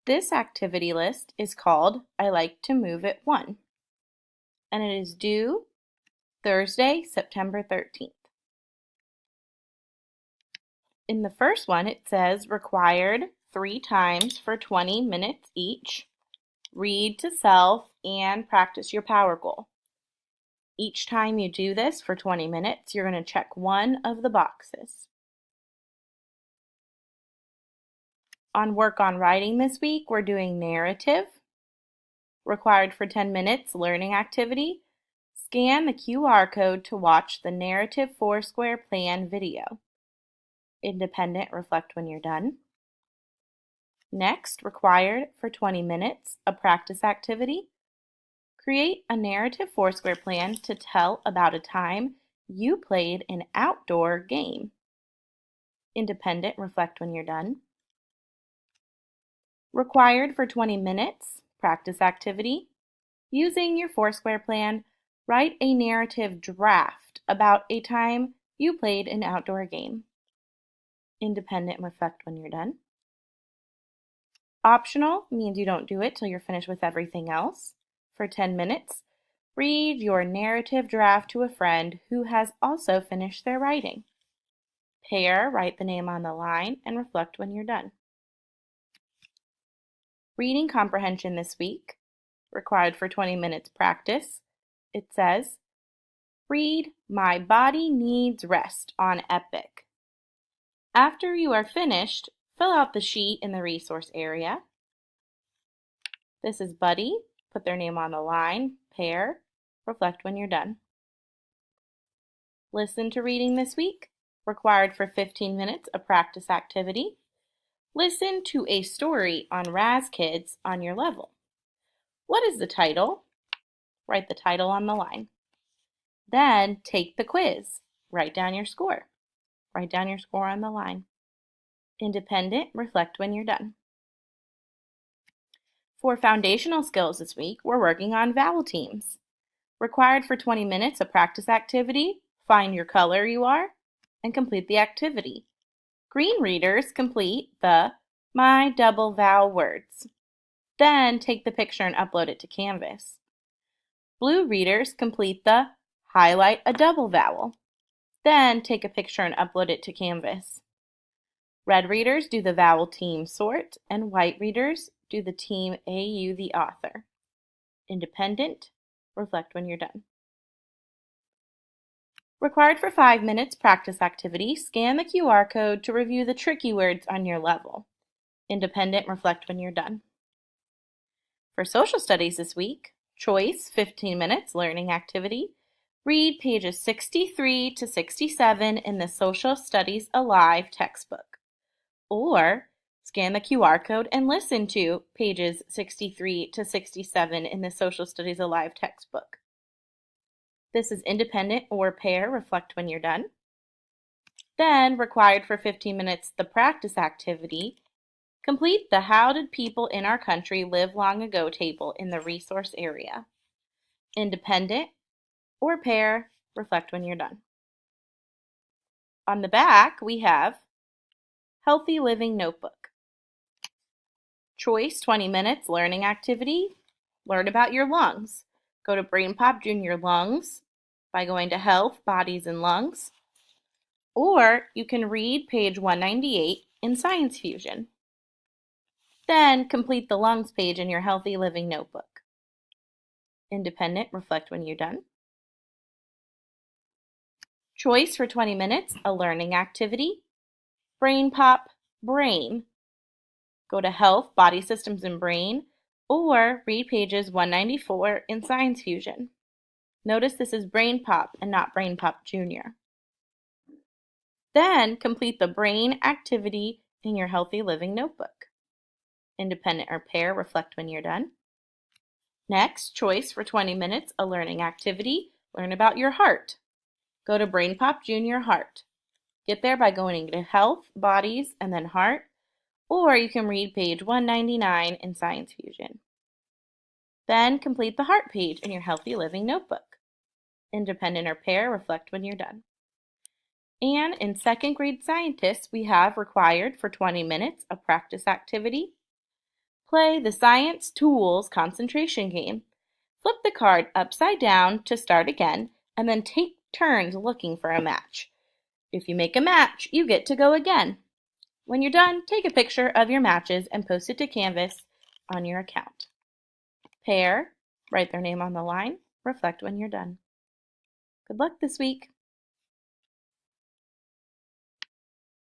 This activity list is called I Like to Move It 1, and it is due Thursday, September 13th. In the first one, it says required 3 times for 20 minutes each, read to self, and practice your power goal. Each time you do this for 20 minutes, you're going to check one of the boxes. On Work on Writing this week, we're doing narrative, required for 10 minutes learning activity. Scan the QR code to watch the Narrative Foursquare Plan video. Independent, reflect when you're done. Next, required for 20 minutes, a practice activity. Create a narrative Foursquare plan to tell about a time you played an outdoor game. Independent, reflect when you're done. Required for 20 minutes, practice activity. Using your Foursquare plan, write a narrative draft about a time you played an outdoor game. Independent, reflect when you're done. Optional means you don't do it till you're finished with everything else. For 10 minutes, read your narrative draft to a friend who has also finished their writing. Pair, write the name on the line, and reflect when you're done. Reading comprehension this week, required for 20 minutes practice. It says, read My Body Needs Rest on Epic. After you are finished, fill out the sheet in the resource area. This is Buddy. Put their name on the line, pair, reflect when you're done. Listen to reading this week, required for 15 minutes, a practice activity. Listen to a story on Raz Kids on your level. What is the title? Write the title on the line. Then take the quiz. Write down your score. Write down your score on the line. Independent, reflect when you're done. For foundational skills this week, we're working on vowel teams. Required for 20 minutes, a practice activity. Find your color you are and complete the activity. Green readers complete the My Double Vowel words. Then take the picture and upload it to Canvas. Blue readers complete the Highlight a Double Vowel. Then take a picture and upload it to Canvas. Red readers do the vowel team sort, and white readers do the team AU the author. Independent, reflect when you're done. Required for 5 minutes practice activity, scan the QR code to review the tricky words on your level. Independent, reflect when you're done. For social studies this week, choice 15 minutes learning activity. Read pages 63 to 67 in the Social Studies Alive textbook. Or scan the QR code and listen to pages 63 to 67 in the Social Studies Alive textbook. This is independent or pair, reflect when you're done. Then, required for 15 minutes, the practice activity. Complete the How Did People in Our Country Live Long Ago table in the resource area. Independent or pair, reflect when you're done. On the back, we have Healthy Living Notebook. Choice 20 minutes learning activity. Learn about your lungs. Go to BrainPop Junior Lungs by going to Health, Bodies, and Lungs. Or you can read page 198 in Science Fusion. Then complete the lungs page in your Healthy Living Notebook. Independent, reflect when you're done. Choice for 20 minutes, a learning activity. BrainPop Brain. Go to Health, Body Systems, and Brain, or read pages 194 in Science Fusion. Notice this is BrainPop and not BrainPop Junior. Then complete the brain activity in your Healthy Living Notebook. Independent or pair, reflect when you're done. Next, choice for 20 minutes, a learning activity. Learn about your heart. Go to BrainPop Junior Heart. Get there by going to Health, Bodies, and then Heart, or you can read page 199 in Science Fusion. Then complete the heart page in your Healthy Living Notebook. Independent or pair, reflect when you're done. And in second grade scientists, we have required for 20 minutes a practice activity. Play the Science Tools concentration game. Flip the card upside down to start again, and then take turns looking for a match. If you make a match, you get to go again. When you're done, take a picture of your matches and post it to Canvas on your account. Pair, write their name on the line, reflect when you're done. Good luck this week.